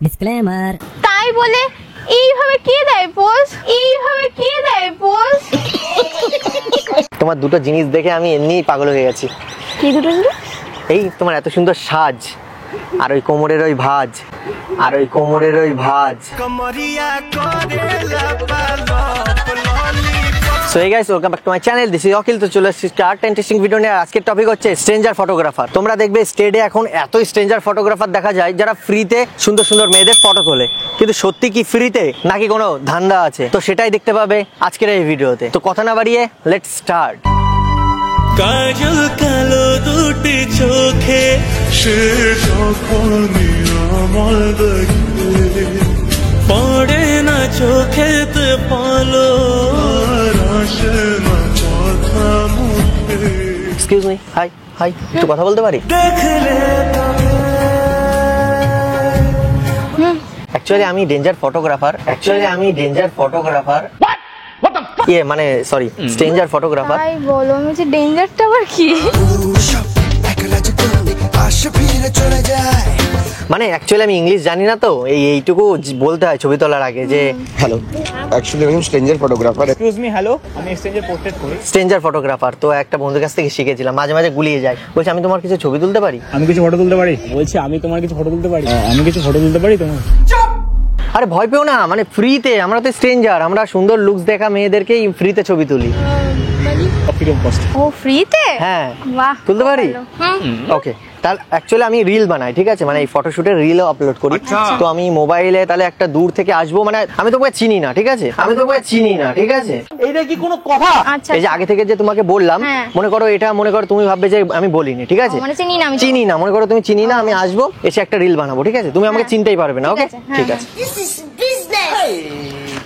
Disclaimer. তাই বলে এইভাবে কে দেয় পোজ? তোমার দুটো জিনিস দেখে আমি এমনিই পাগল হয়ে গেছি। কি দুটো জিনিস? এই তোমার এত সুন্দর সাজ, আর ওই কোমরের ওই ভাঁজ, So hey guys, welcome back to my channel. This is Akhil. তো চলে এসেছি আর্ট ইন্টারেস্টিং ভিডিও নিয়ে। আজকের টপিক হচ্ছে স্ট্রেঞ্জার ফটোগ্রাফার। তোমরা দেখবে স্টেডে এখন এত স্ট্রেঞ্জার ফটোগ্রাফার দেখা যায় যারা ফ্রিতে সুন্দর সুন্দর মেয়েদের ফটো তোলে, কিন্তু সত্যি কি ফ্রিতে নাকি কোনো ধান্দা আছে? তো সেটাই দেখতে পাবে আজকের এই ভিডিওতে। তো কথা না বাড়িয়ে লেটস স্টার্ট। কাজল কালো দুটি চোখে সে যখনই আমার দেখে পড়ে না চোখেতে পালো আসে না কথা মুখে। এক্সকিউজ মি, হাই হাই, একটু কথা বলতে পারি? দেখলে অ্যাকচুয়ালি আমি ডেঞ্জার ফটোগ্রাফার। ইয়ে মানে সরি, স্ট্রেঞ্জার ফটোগ্রাফার। তাই বলো, আমি যে ডেঞ্জারটা আবার কি? মানে অ্যাকচুয়ালি আমি ইংলিশ জানি না, তো এইটুকু বলতে হয় ছবি তোলার আগে যে হ্যালো, অ্যাকচুয়ালি আমি stranger photographer. Excuse me, hello, আমি স্ট্রেঞ্জার পোর্ট্রেট করি। Stranger photographer. তো একটা বন্ধুর কাছ থেকে শিখেছিলাম, মাঝে মাঝে গুলিয়ে যায়। বলছে আমি তোমার কিছু ছবি তুলতে পারি? আমি কিছু ফটো তুলতে পারি? বলছি আমি তোমার কিছু ফটো তুলতে পারি? আমি কিছু ফটো তুলতে পারি তোমার? আরে ভয় পেও না, মানে ফ্রিতে। আমরা তো স্ট্রেঞ্জার, আমরা সুন্দর লুকস দেখা মেয়েদেরকেই ফ্রিতে ছবি তুলি। Freedom cost. ও ফ্রিতে? হ্যাঁ, বাহ, তুলতে পারি। ওকে, তাহলে অ্যাকচুয়ালি আমি রিল বানাই, ঠিক আছে? মানে এই ফটোশুটের রিলও আপলোড করি। তো আমি মোবাইলে তাহলে একটা দূর থেকে আসবো, মানে আমি তোমাকে চিনি না, ঠিক আছে? এইটা কি কোনো কথা? আচ্ছা, এই যে আগে থেকে যে তোমাকে বললাম, হ্যাঁ। মনে করো তুমি ভাববে যে আমি বলিনি, ঠিক আছে? মানে চিনি না, আমি চিনি না, মনে করো তুমি চিনি না, আমি আসবো, এসে একটা রিল বানাবো, ঠিক আছে? তুমি আমাকে হ্যাঁ। চিনতেই পারবে না। ওকে, হ্যাঁ, ঠিক হ্যাঁ। আছে।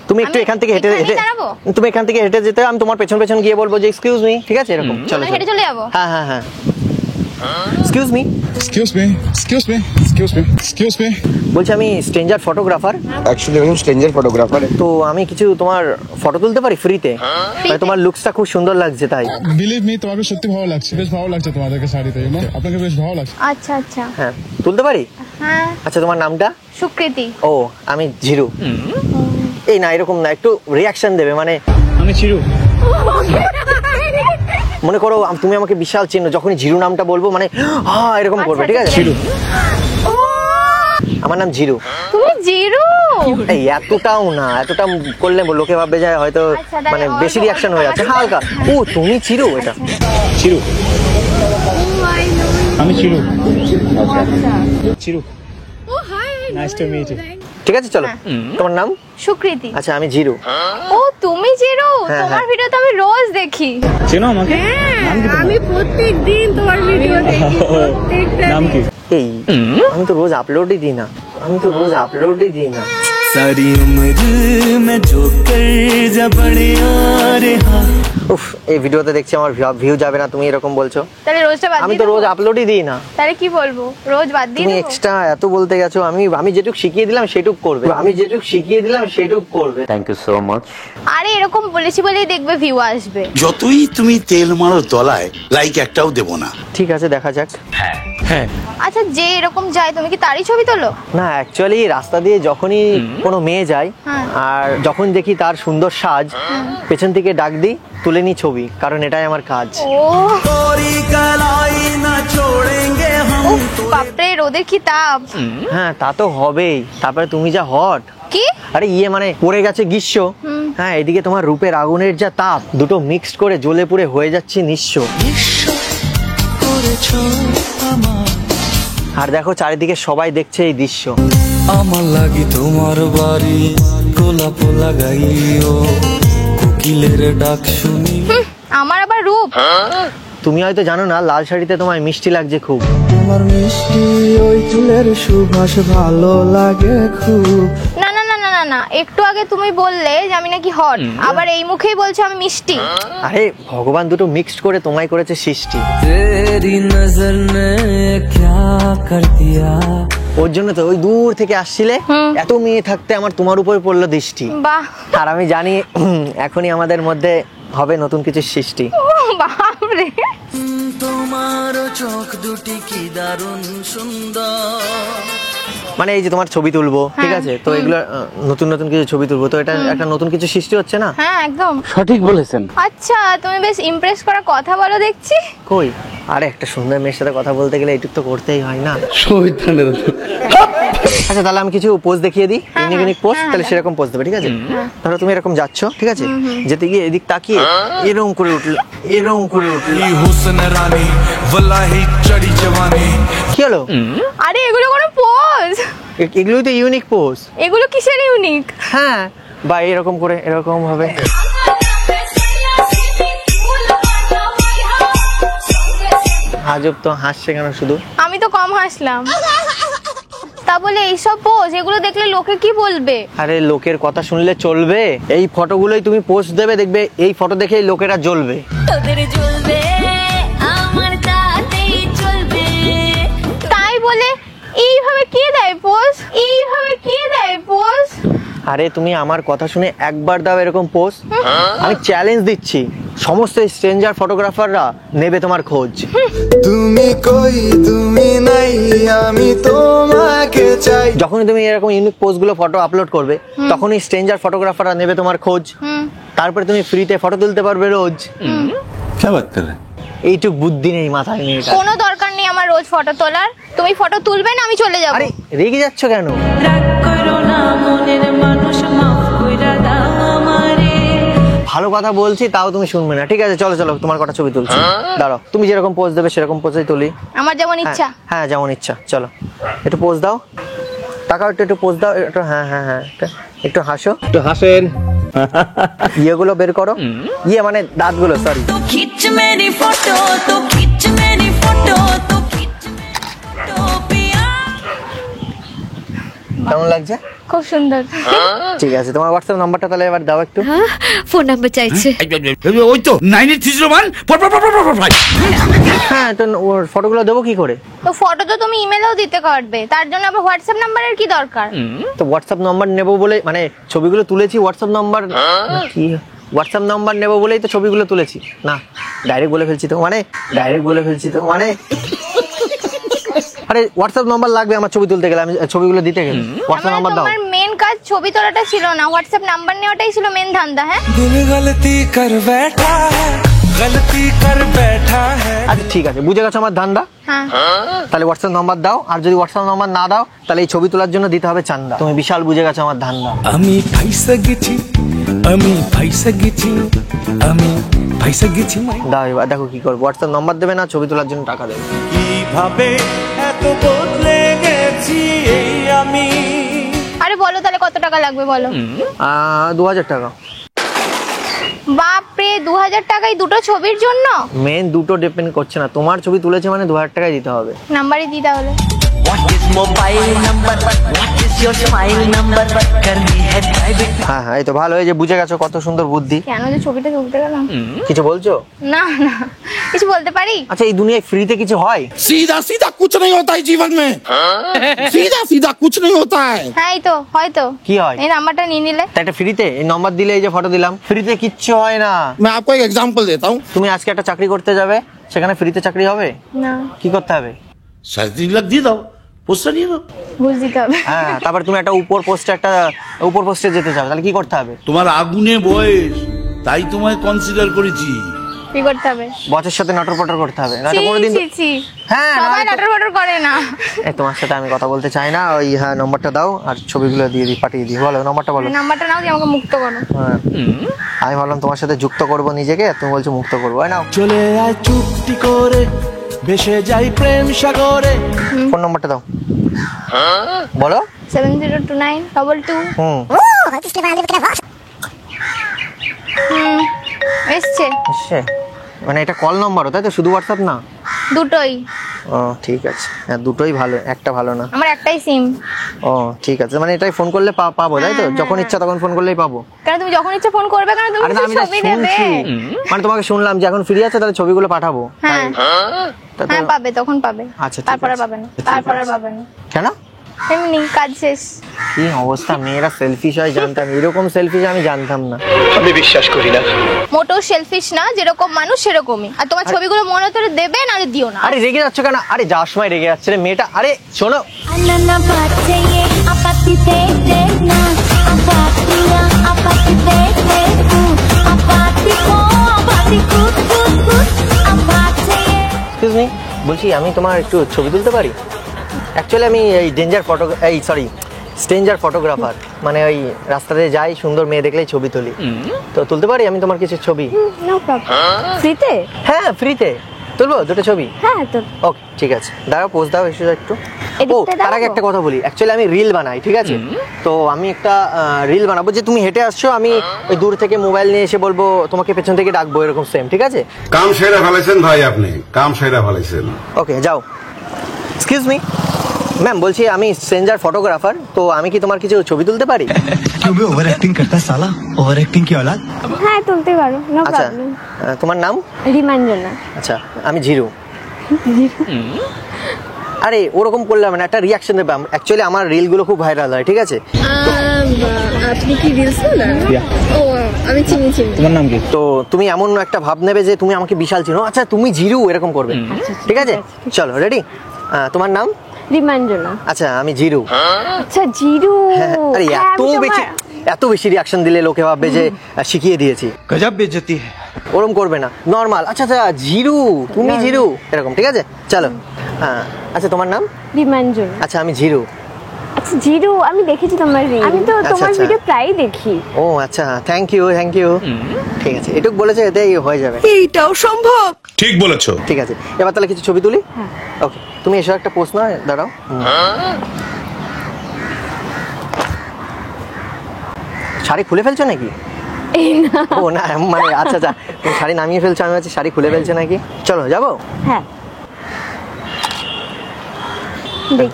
তুমি একটু আমি এখান থেকে এখানেই দাঁড়াবো? তুমি এখান থেকে হেঁটে যেতে, আমি তোমার পেছন পেছন গিয়ে বলবো যে এক্সকিউজ মি, ঠিক আছে? এরকম চলো আমি হেঁটে চলে যাবো? হ্যাঁ হ্যাঁ হ্যাঁ, এক্সকিউজ মি। Excuse me. বলছি আমি স্ট্রেঞ্জার ফটোগ্রাফার। অ্যাকচুয়ালি আমি স্ট্রেঞ্জার ফটোগ্রাফার। তো আমি কিছু তোমার ফটো তুলতে পারি ফ্রিতে? মানে তোমার লুকসটা খুব সুন্দর লাগছে, তাই। বিলিভ মি, তোমাকে সত্যি ভালো লাগছে, বেশ ভালো লাগছে তোমাদেরকে শাড়িতে, ইউ নো, আপনাকে বেশ ভালো লাগছে। আচ্ছা আচ্ছা, হ্যাঁ, তুলতে পারি। হ্যাঁ। আচ্ছা, তোমার নামটা? সুকৃতি। ও, আমি জিরু। এই না, এরকম না, একটু রিয়াকশন দেবে। মানে আমি চিরু। মনে করো তুমি আমাকে বিশাল চিহ্ন, যখনই জিরু নামটা বলবো মানে হ্যাঁ এরকম করবে, ঠিক আছে? চিরু। ও, আমার নাম জিরু। তুমি জিরু? এই এতটাও না, এতটা করলে লোকে ভাববে যায় হয়তো, আচ্ছা, তাহলে মানে অল্প বেশি রিয়াকশন হয়ে যাচ্ছে, অল্প হালকা। ও, তুমি চিরু? এটা চিরু। আমি Chiru. Chiru. Nice to meet you. ঠিক আছে, চলো। তোমার নাম? সুকৃতি। আচ্ছা, আমি জিরু। ও, তুমি জিরু? হ্যাঁ, তোমার হ্যাঁ। ভিডিও তো আমি রোজ দেখি। চেনো আমাকে? নাম কি তোমার? আমি প্রত্যেকদিন তোমার ভিডিও দেখি, প্রত্যেকটা নাম কি? এই আমি তো রোজ আপলোডই দিই না। सारी उम्र में जो कर जा बड़े यार हाँ। উফ, এই ভিডিওতে দেখছি আমার ভিউ যাবে না, তুমি এরকম বলছো। তাহলে রোজটা বাদ আমি দিয়ে তো রোজ দেবো? আপলোডই দিই না। তাহলে কি বলবো, রোজ বাদ দিয়ে তুমি দেবো? এক্সট্রা এত বলতে গেছো। আমি যেটুকু শিখিয়ে দিলাম সেটুক করবে। Thank you so much. আরে এরকম বলেছি বলেই দেখবে ভিউ আসবে। যতই তুমি তেল মারো তলায়, লাইক একটাও দেবো না। ঠিক আছে, দেখা যাক। আচ্ছা, যে এরকম যায় তুমি কি তারই ছবি তোলো? না, অ্যাকচুয়ালি রাস্তা দিয়ে যখনই কোনো মেয়ে যায়, হ্যাঁ। আর যখন দেখি তার সুন্দর সাজ, পেছন থেকে ডাক দিই, তুলে নি ছবি, কারণ এটাই আমার কাজ। ও তোরি গলাই না छोड़ेंगे हम। উফ, বাপরে, রোদের কি তাপ! হ্যাঁ, তা তো হবেই। তারপরে তুমি যা হট। কি? আরে মানে পড়ে গেছে গ্রীষ্ম, হ্যাঁ, এদিকে তোমার রূপের আগুনের যা তাপ, দুটো মিক্সড করে জ্বলে পুড়ে হয়ে যাচ্ছে নিঃস্ব। আর দেখো চারিদিকে সবাই দেখছে এই দৃশ্য। আমার লাগি তোমার বাড়ি গোলাপ লাগাইও, কোকিলের ডাক শুনি। আমার আবার রূপ? তুমি হয়তো জানো না, লাল শাড়িতে তোমায় মিষ্টি লাগছে খুব। আমার মিষ্টি ওই চুলের সুবাস ভালো লাগে খুব। না না না না না না, একটু আগে তুমি বললে যে আমি নাকি হট, আবার এই মুখেই বলছো আমি মিষ্টি। আরে ভগবান দুটো মিক্সড করে তোমায় করেছে সৃষ্টি। তেরি নজর নে ক্যা কর দিয়া। ওর জন্য তো ওই দূর থেকে আসছিলে, এত মেয়ে থাকতে আমার তোমার উপরে পড়লো দৃষ্টি। বাহ, আর আমি জানি এখনই আমাদের মধ্যে হবে নতুন কিছু সৃষ্টি। বাপরে। তোমার চোখ দুটি কি দারুণ সুন্দর। মানে এই যে তোমার ছবি তুলবো, ঠিক আছে, তো এগুলো নতুন নতুন কিছু ছবি তুলবো, তো এটা একটা নতুন কিছু সৃষ্টি হচ্ছে না? হ্যাঁ একদম সঠিক বলেছেন। আচ্ছা তুমি বেশ ইমপ্রেস করা কথা বলো দেখছি। কই, আরে একটা সুন্দর মেয়ের সাথে কথা বলতে গেলে এইটুক তো করতেই হয় না? আচ্ছা তাহলে আমি কিছু পোজ দেখিয়ে দিই, ইউনিক ইউনিক পোজ, তাহলে সেরকম পোজ দেবে, ঠিক আছে? ধরো তুমি এরকম যাচ্ছ, ঠিক আছে, যেতে গিয়ে এদিক তাকিয়ে এরকম করে উঠলো, এরকম করে উঠলো, हुस्न रानी वल्लाही चढ़ी जवानी। কি হলো? আরে এগুলো কোনো পোজ? এগুলোই তো ইউনিক পোজ। এগুলো কিসের ইউনিক? হ্যাঁ, বা এরকম করে এরকম হবে। আজব তো, হাসছে কেন শুধু? আমি তো কম হাসলাম। তা বলে এইসব পোজ, এগুলো দেখলে লোকে কি বলবে? আরে লোকের কথা শুনলে চলবে? এই ফটোগুলোই তুমি পোস্ট দেবে, দেখবে এই ফটো দেখেই লোকেরা জ্বলবে। তোদের জ্বলবে আমার তাতেই চলবে। তাই বলে এইভাবে কে দেয় পোজ? এইভাবে কে দেয় পোজ? আরে তুমি আমার কথা শুনে একবার দাও এরকম পোস্ট, আমি চ্যালেঞ্জ দিচ্ছি, সমস্ত স্ট্রেঞ্জার ফটোগ্রাফাররা নেবে তোমার খোঁজ। তুমি কই তুমি নাই আমি তোমাকে চাই। যখনই তুমি এরকম ইউনিক পোস্টগুলো ফটো আপলোড করবে, তখনই স্ট্রেঞ্জার ফটোগ্রাফাররা নেবে তোমার খোঁজ। তারপরে তুমি ফ্রিতে ফটো তুলতে পারবে রোজ। क्या बात कर रहे हैं? এইটুক বুদ্ধি নেই মাথায় নিয়ে। কোনো দরকার নেই আমার রোজ ফটো তোলার। তুমি ফটো তুলবে না, আমি চলে যাব। আরে রেগে যাচ্ছ কেন? রাগ করো না মনের মানুষ, মাফ কইরা দাও আমারে। ভালো কথা বলছি তাও তুমি শুনবে না, ঠিক আছে? চলো চলো, তোমার কটা ছবি তুলছি, দাঁড়াও। তুমি যেরকম পোজ দেবে সেরকম পোজই তুলি। আমার যেমন ইচ্ছা। হ্যাঁ যেমন ইচ্ছা। চলো একটু পোজ দাও, টাকা একটু পোজ দাও, একটু হ্যাঁ হ্যাঁ হ্যাঁ, একটু হাসো, একটু হাসেন। ইয়েগুলো বের করো, ইয়ে মানে দাঁতগুলো, সরি। তো খিচ মেরি ফটো, তো খিচ মেরি ফটো, তো খিচ মেরি ফটো পিয়া। কেমন লাগছে? খুব সুন্দর। ঠিক আছে, তোমার হোয়াটসঅ্যাপ নাম্বারটা তাহলে এবার দাও একটু। ফোন নাম্বার চাইছে। ওই তো 9831 হ্যাঁ, তো ওর ফটোগুলো দেবো কি করে? তো ফটো তো তুমি ইমেলেও দিতে পারবে, তার জন্য আবার হোয়াটসঅ্যাপ নাম্বারের কি দরকার? তো হোয়াটসঅ্যাপ নাম্বার নেবো বলে, মানে ছবিগুলো তুলেছি হোয়াটসঅ্যাপ নাম্বার কি, হোয়াটসঅ্যাপ নাম্বার নেবো বলেই তো ছবিগুলো তুলেছি না। ডাইরেক্ট বলে ফেলছি তো, মানে আরে হোয়াটসঅ্যাপ নাম্বার লাগবে আমার ছবি তুলতে গেলে, আমি ছবিগুলো দিতে গেলে হোয়াটসঅ্যাপ নাম্বার দাও। তোমার মেন কাজ ছবি তোলাটা ছিল না, হোয়াটসঅ্যাপ নাম্বার নেওয়াটাই ছিল মেন ধান্দা। হ্যাঁ दिल गलती कर बैठा है, गलती कर बैठा है। আচ্ছা ঠিক আছে, বুঝে গেছো আমার ধান্দা। হ্যাঁ তাহলে হোয়াটসঅ্যাপ নাম্বার দাও, আর যদি হোয়াটসঅ্যাপ নাম্বার না দাও তাহলে এই ছবি তোলার জন্য দিতে হবে চান্দা। তুমি বিশাল বুঝে গেছো আমার ধান্দা। আমি ফাইসা গেছি, আমি ফাইসা গেছি, আমি ফাইসা গেছি। দাও এবার দেখো কি করবো, হোয়াটসঅ্যাপ নাম্বার দেবে না, ছবি তোলার জন্য টাকা দেবে। কিভাবে এত বদলে গেছি এই আমি। আরে বলো তাহলে কত টাকা লাগবে বলো। 2000 টাকা। বাপরে 2000 টাকায় দুটো ছবির জন্য? মেন দুটো ডিপেন্ড করছে না, তোমার ছবি তুলেছে মানে 2000 টাকাই দিতে হবে। নাম্বারই দি তাহলে। হ্যাঁ হ্যাঁ, এই তো ভালো, এই যে বুঝে গেছো, কত সুন্দর বুদ্ধি। কেন যে ছবিটা তুলতে গেলাম? কিছু বলছো? না না, কিছু বলতে পারি? আচ্ছা এই দুনিয়ায় ফ্রিতে কিছু হয়? सीधा सीधा कुछ नहीं होता है जीवन में, सीधा सीधा कुछ नहीं होता है। হ্যাঁ এই তো হয়তো। কি হয়? এই নাম্বারটা নিয়ে নিলে। তা একটা ফ্রিতে এই নম্বর দিলে, এই যে ফটো দিলাম, ফ্রিতে কিচ্ছু হয় না। मैं आपको एक एग्जांपल देता हूँ। তুমি আজকে একটা চাকরি করতে যাবে, সেখানে ফ্রিতে চাকরি হবে? না, কি করতে হবে? 3.5 দিয়ে দাও, পোস্টার নিয়ে দাও। ঘুষ দিতে হবে। হ্যাঁ, তারপর তুমি একটা উপর পোস্টে যেতে চাও, তাহলে কি করতে হবে? তোমার আগুনে বয়স, তাই তোমায় কনসিডার করেছি। কি করতে হবে? বসের সাথে নটর পটর করতে হবে, না ছি, কোনোদিন। ছি, ছি। হ্যাঁ, সবাই নয়তো- নাটর বাটর করে না। এই তোমার সাথে আমি কথা বলতে চাই না, ওই হ্যাঁ নম্বরটা দাও আর ছবিগুলো দিয়ে দিই, পাঠিয়ে দিই। বলো নাম্বারটা বলো। নাম্বারটা নাও, দিয়ে আমাকে মুক্ত করো। হ্যাঁ, আমি ভাবলাম তোমার সাথে যুক্ত করব নিজেকে, আর তুমি বলছো মুক্ত করবো। নাও চলে আয় চুপটি করে, ভেসে যাই প্রেম সাগরে। ফোন নম্বরটা দাও। বলো। 702922। এসছে। এসছে? মানে এটা কল নম্বরও তাই তো, শুধু হোয়াটসঅ্যাপ না? দুটোই। ও ঠিক আছে, হ্যাঁ দুটোই ভালো, একটা ভালো না। আমার একটাই সিম। ও ঠিক আছে, মানে এটাই ফোন করলে পাবো তাই তো? যখন ইচ্ছা তখন ফোন করলেই পাবো? কেন তুমি যখন ইচ্ছা ফোন করবে, কেন তুমি আরে না, শুধু আমি না ছবি দেবে? শুনছি, মানে তোমাকে শুনলাম যে এখন ফ্রি আছে, তাহলে ছবিগুলো পাঠাবো। হ্যাঁ তা তো- হ্যাঁ পাবে, তখন পাবে। আচ্ছা, ঠিক তারপর আর আছে। পাবে না, তারপর আর পাবে না। কেন? এমনি কাজ শেষ। কি অবস্থা, মেয়েরা সেলফিশ হয় জানতাম, এরকম সেলফিশ আমি জানতাম না। মোটেও সেলফিশ না, যেরকম মানুষ সেরকমই। আর তোমার ছবিগুলো মনে করে দেবে না দিও না। আরে রেগে যাচ্ছ কেন? আরে যাওয়ার সময় রেগে যাচ্ছে রে মেয়েটা। আরে শোনো, अनन्ना बात चाहिए आपत्ति दे देना आपत्तियाँ आपत्ति दे दे तू आपत्ति को कूद कूद कूद आबाद चाहिए। এক্সকিউজ মি, বলছি আমি তোমার একটু ছবি তুলতে পারি? অ্যাকচুয়ালি আমি এই স্ট্রেঞ্জার ফটোগ্রাফার, মানে ওই রাস্তাতে যাই, সুন্দর মেয়ে দেখলেই ছবি তুলি। তো তুলতে পারি আমি তোমার কিছু ছবি? No problem. ফ্রিতে? হ্যাঁ ফ্রিতে তুলবো দুটো ছবি। হ্যাঁ তো ওকে ঠিক আছে, দাঁড়াও পোজ দাও এসে একটু। ও এদিকটা তার আগে দাও। একটা কথা বলি, অ্যাকচুয়ালি আমি রিল বানাই, ঠিক আছে? তো আমি একটা রিল বানাবো যে তুমি হেঁটে আসছো, আমি ওই দূর থেকে মোবাইল নিয়ে এসে বলবো তোমাকে পেছন থেকে ডাকবো, এরকম সেম, ঠিক আছে? কাম সেরা ফেলাইছেন ভাই, আপনি কাম সেরা ফেলাইছেন। ওকে যাও। এক্সকিউজ মি ম্যাম, বলছি আমি স্ট্রেঞ্জার ফটোগ্রাফার, তো আমি কি তোমার কিছু ছবি তুলতে পারি? क्यों बे ओवर एक्टिंग करता है साला, ओवर एक्टिंग की औलाद। হ্যাঁ তুলতে পারো, নো আচ্ছা প্রবলেম। তোমার নাম? রিমাঞ্জনা। আচ্ছা আমি জিরু। আরে ওরকম করলাম না, একটা রিয়াকশন দেবে। অ্যাকচুয়ালি আমার রিলগুলো খুব ভাইরাল হয়, ঠিক আছে? আপনি কি রিলস বানান? ও আমি চিনি। তোমার নাম কি? তো তুমি এমন একটা ভাব নেবে যে তুমি আমাকে বিশাল চিনো, আচ্ছা তুমি জিরু, এরকম করবে, ঠিক আছে? চলো রেডি। তোমার নাম? রিমাঞ্জনা। আচ্ছা আমি জিরু। আচ্ছা জিরু। হ্যাঁ, আরে এত বেশি রিয়াকশন দিলে লোকে ভাববে যে শিখিয়ে দিয়েছি। गजब बेइज्जती है। ওরম করবে না, নর্মাল। আচ্ছা আচ্ছা জিরু, তুমি জিরু, এরকম, ঠিক আছে? চলো। আচ্ছা তোমার নাম? রিমাঞ্জনা। আচ্ছা আমি জিরু। আচ্ছা জিরু, আমি দেখেছি তোমার রিল। আমি তো আচ্ছা, তোমার আচ্ছা। ভিডিও প্রায়ই দেখি। ও আচ্ছা, থ্যাংক ইউ। ঠিক আছে, এটুকু বলেছে, এতেই হয়ে যাবে। এইটাও সম্ভব। ঠিক বলেছো। ঠিক আছে, এবার তাহলে কিছু ছবি তুলি। ওকে, তুমি এসো একটা পোস্ট না, দাঁড়াও। শাড়ি খুলে ফেলছো নাকি? ও না মানে আচ্ছা আচ্ছা, তুমি শাড়ি নামিয়ে ফেলছো, আমি ভাবছি শাড়ি খুলে ফেলছো নাকি। চলো যাবো। হ্যাঁ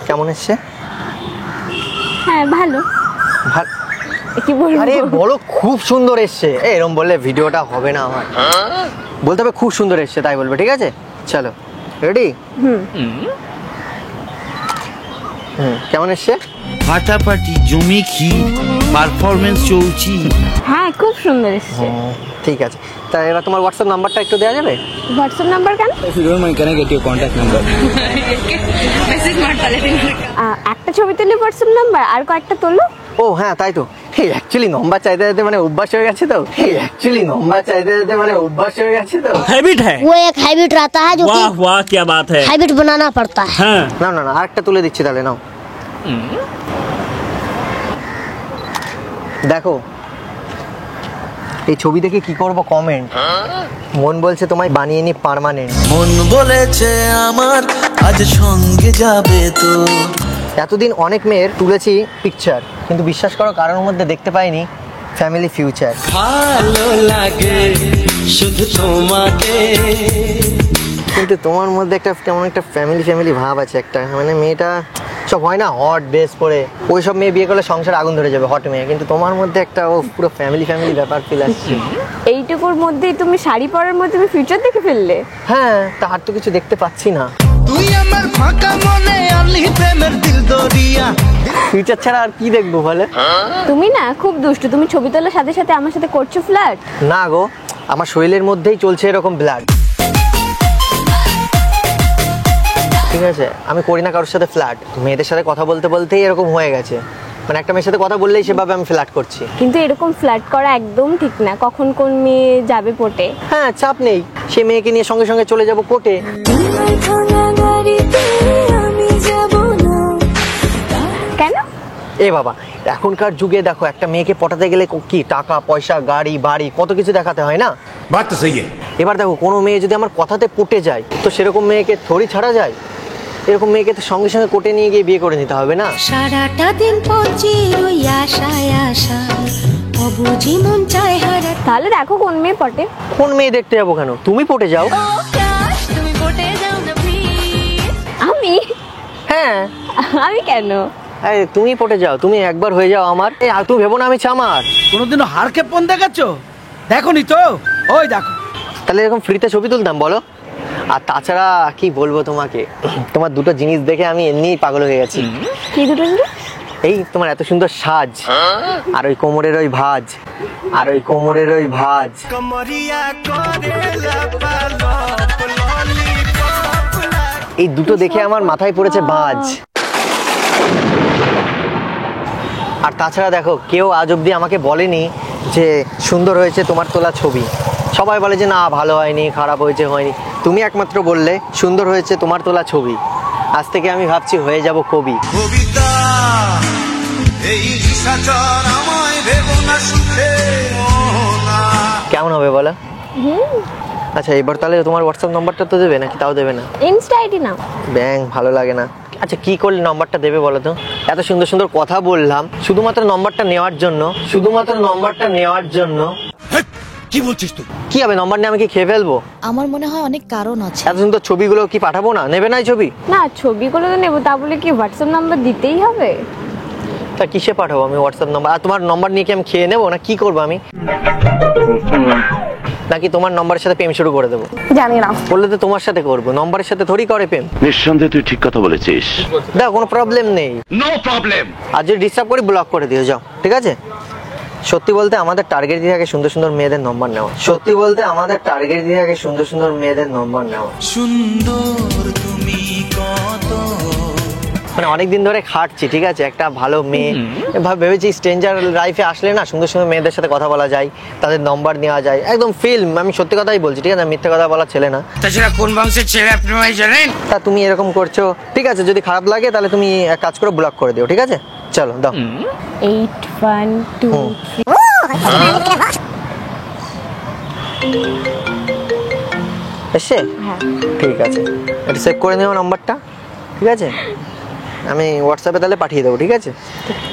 কেমন এসছে? হ্যাঁ ভালো। কি বলবো? আরে বলো খুব সুন্দর এসছে। এরকম বললে ভিডিওটা হবে না আমার, বলতে হবে খুব সুন্দর এসছে, তাই বলবে, ঠিক আছে? চলো রেডি। কেমন এসছে? ফাটাফাটি জমি কি পারফরমেন্স চলছি। হ্যাঁ খুব সুন্দর এসেছে। ঠিক আছে, তা এবার তোমার হোয়াটসঅ্যাপ নাম্বারটা একটু দেওয়া যাবে? হোয়াটসঅ্যাপ নাম্বার কেন? If you don't mind, can I get your contact number? একটা ছবি তুললে হোয়াটসঅ্যাপ নাম্বার, আর কয়েকটা তুললো? ও হ্যাঁ তাই তো। অ্যাকচুয়ালি নম্বর চাইতে চাইতে মানে অভ্যাস হয়ে গেছে তো। Habit है। वो एक हैबिट रहता है जो कि वाह वाह क्या बात है। हैबिट बनाना पड़ता है। हाँ। না না না, আরেকটা তুলে দিচ্ছি তাহলে, নাও। দেখো এই ছবি দেখে কি করব কমেন্ট। মন বলছে তোমায় বানিয়ে নি পার্মানেন্ট। মন বলেছে আমার আজ সঙ্গে যাবে তো। এতদিন অনেক মেয়ের তুলেছি পিকচার, কিন্তু বিশ্বাস করো কারোর মধ্যে দেখতে পাইনি ফ্যামিলি ফিউচার। ভালো লাগে শুধু তোমাকে, কিন্তু তোমার মধ্যে একটা কেমন একটা ফ্যামিলি ভাব আছে একটা, মানে মেয়েটা সব হয় না হট ড্রেস পরে, ওই সব মেয়ে বিয়ে করলে সংসারে আগুন ধরে যাবে, হট মেয়ে, কিন্তু তোমার মধ্যে একটা ও পুরো ফ্যামিলি ব্যাপার ফিল আসছে। এইটুকুর মধ্যেই তুমি শাড়ি পরার মধ্যে তুমি ফিউচার দেখে ফেললে? হ্যাঁ, তার তো কিছু দেখতে পাচ্ছি না। তুই আমার ফাঁকা মনে আলি প্রেমের দিল দরিয়া। ফিউচার ছাড়া আর কি দেখবো বলে? তুমি না খুব দুষ্টু, তুমি ছবি তোলার সাথে সাথে আমার সাথে করছো ফ্লার্ট। না গো, আমার শরীরের মধ্যেই চলছে এরকম ব্লাড, ঠিক আছে? আমি করি না কারোর সাথে ফ্লার্ট, মেয়েদের সাথে কথা বলতে বলতেই এরকম হয়ে গেছে, মানে একটা মেয়ের সাথে কথা বললেই সেভাবে আমি ফ্লার্ট করছি। কিন্তু এরকম ফ্লার্ট করা একদম ঠিক না, কখন কোন মেয়ে যাবে পটে। হ্যাঁ চাপ নেই, সে মেয়েকে নিয়ে সঙ্গে সঙ্গে চলে যাব কোর্টে। কেন? এ বাবা, এখনকার যুগে দেখো একটা মেয়েকে পটাতে গেলে কি টাকা পয়সা গাড়ি বাড়ি কত কিছু দেখাতে হয় না? বাত তো সহি। এবার দেখো কোনো মেয়ে যদি আমার কথাতে পটে যায়, তো সেরকম মেয়েকে থরি ছাড়া যায়? এরকম মেয়েকে তো সঙ্গে সঙ্গে কোর্টে নিয়ে গিয়ে বিয়ে করে নিতে হবে না? সারাটা দিন পচি ওই আশায় আশায় অবুঝি মন চায় হারা। তাহলে দেখো কোন মেয়ে পটে। কোন মেয়ে দেখতে যাবো কেন, তুমি পটে যাও। তুমি পটে যাও না প্লিজ। আমি? হ্যাঁ আমি কেন? আরে তুমি পটে যাও, তুমি একবার হয়ে যাও আমার। এই আর তুমি ভেবো না আমি চামার। কোনোদিনও হারকে পন দেখাচ্ছ? দেখো নি তো, ওই দেখো। তাহলে এরকম ফ্রিতে ছবি তুলতাম বলো? আর তাছাড়া কি বলবো তোমাকে, তোমার দুটো জিনিস দেখে আমি এমনিই পাগল হয়ে গেছি। কি দুটো জিনিস? এই তোমার এত সুন্দর সাজ, আর ওই কোমরের ওই ভাঁজ, আর ওই কোমরের ওই ভাঁজ। এই দুটো দেখে আমার মাথায় পড়েছে বাজ। আর তাছাড়া দেখো, কেউ আজ অব্দি আমাকে বলেনি যে সুন্দর হয়েছে তোমার তোলা ছবি। সবাই বলে যে না ভালো হয়নি, খারাপ হয়েছে, হয়নি। তুমি একমাত্র বললে সুন্দর হয়েছে তোমার তোলা ছবি। আজ থেকে আমি ভাবছি হয়ে যাব কবি। কেমন হবে বলো? আচ্ছা এবার তাহলে তোমার হোয়াটসঅ্যাপ নাম্বারটা তো দেবে নাকি তাও দেবে না? ইনস্টা আইডি না। ব্যাং ভালো লাগে না। আচ্ছা কি করলে নাম্বারটা দেবে বলো তো? এত সুন্দর সুন্দর কথা বললাম শুধুমাত্র নাম্বারটা নেওয়ার জন্য, শুধুমাত্র নাম্বারটা নেওয়ার জন্য। কি বলছিস তুই? কি হবে নাম্বার নিয়ে আমি কি খেয়ে ফেলবো? আমার মনে হয় অনেক কারণ আছে। এত সুন্দর ছবিগুলো কি পাঠাবো না? নেবে না এই ছবি? না ছবিগুলো তো নেবো, তা বলে কি হোয়াটসঅ্যাপ নাম্বার দিতেই হবে? তা কিসে পাঠাবো আমি হোয়াটসঅ্যাপ নাম্বার? আর তোমার নাম্বার নিয়ে কি আমি খেয়ে নেবো না কি করবো আমি? নাকি তোমার নম্বরের সাথে প্রেম শুরু করে দেবো? জানি না। বললে তো তোমার সাথে করবো, নম্বরের সাথে থোড়ি করে প্রেম। নিঃসন্দেহে তুই ঠিক কথা বলেছিস। দেখো কোনো প্রবলেম নেই, নো প্রবলেম। আর যদি ডিস্টার্ব করি ব্লক করে দিও, যাও ঠিক আছে? সত্যি বলতে আমাদের টার্গেট দিয়ে থাকে সুন্দর সুন্দর মেয়েদের নম্বর নেওয়া। সত্যি বলতে আমাদের টার্গেট দিয়ে থাকে সুন্দর সুন্দর মেয়েদের নম্বর নেওয়া। সুন্দর তুমি কত, মানে অনেকদিন ধরে খাটছি, ঠিক আছে, একটা ভালো মেয়ে ভেবেছি স্ট্রেঞ্জার লাইফে আসলে না সুন্দর সুন্দর মেয়েদের সাথে কথা বলা যায়, তাদের নম্বর নেওয়া যায়, একদম ফিল্ম। আমি সত্যি কথাই বলছি, ঠিক আছে, মিথ্যে কথা বলার ছেলে না। তাছাড়া কোন বংশের ছেলে আপনি ভাই জানেন? তা তুমি এরকম করছো, ঠিক আছে, যদি খারাপ লাগে তাহলে তুমি এক কাজ করে ব্লক করে দিও, ঠিক আছে? চলো দাও। 8 1 2 এসে ঠিক আছে, এটা সেভ করে নিও নাম্বারটা, ঠিক আছে? আমি হোয়াটসঅ্যাপে তাহলে পাঠিয়ে দেবো, ঠিক আছে?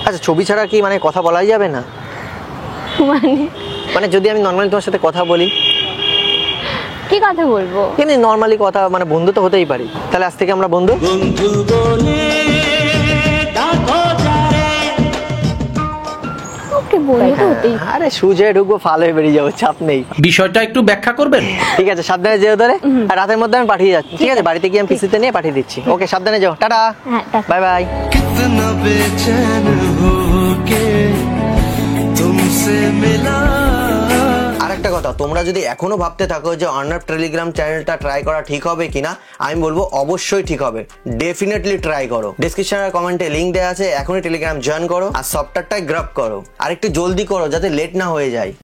আচ্ছা ছবি ছাড়া কি মানে কথা বলাই যাবে না? মানে যদি আমি নর্মালি তোমার সাথে কথা বলি, কি কথা বলবো? এমনি নর্মালি কথা, মানে বন্ধু তো হতেই পারি, তাহলে আজ থেকে আমরা বন্ধু। বন্ধু বলে ডাকো যারে। ওকে বন্ধু তো হতেই। আরে সুজে ঢুকবো, ফাল হয়ে বেরিয়ে যাবো, চাপ নেই। বিষয়টা একটু ব্যাখ্যা করবেন? ঠিক আছে, সাবধানে যেও ধরে, আর রাতের মধ্যে আমি পাঠিয়ে যাচ্ছি, ঠিক আছে? বাড়িতে গিয়ে আমি পিসিতে নিয়ে পাঠিয়ে দিচ্ছি। ওকে সাবধানে যাও, টাটা, বাই বাই। कितना बेचैन हो के तुमसे मिला। আরেকটা কথা, তোমরা যদি এখনো ভাবতে থাকো যে অর্ণব টেলিগ্রাম চ্যানেলটা ট্রাই করা ঠিক হবে কিনা, আমি বলবো অবশ্যই ঠিক হবে, ডেফিনেটলি ট্রাই করো। ডেসক্রিপশন আর কমেন্টে লিংক দেওয়া আছে, এখনই টেলিগ্রাম জয়েন করো আর সফটওয়্যারটা গ্রাব করো, আর একটু জলদি করো যাতে লেট না হয়ে যায়।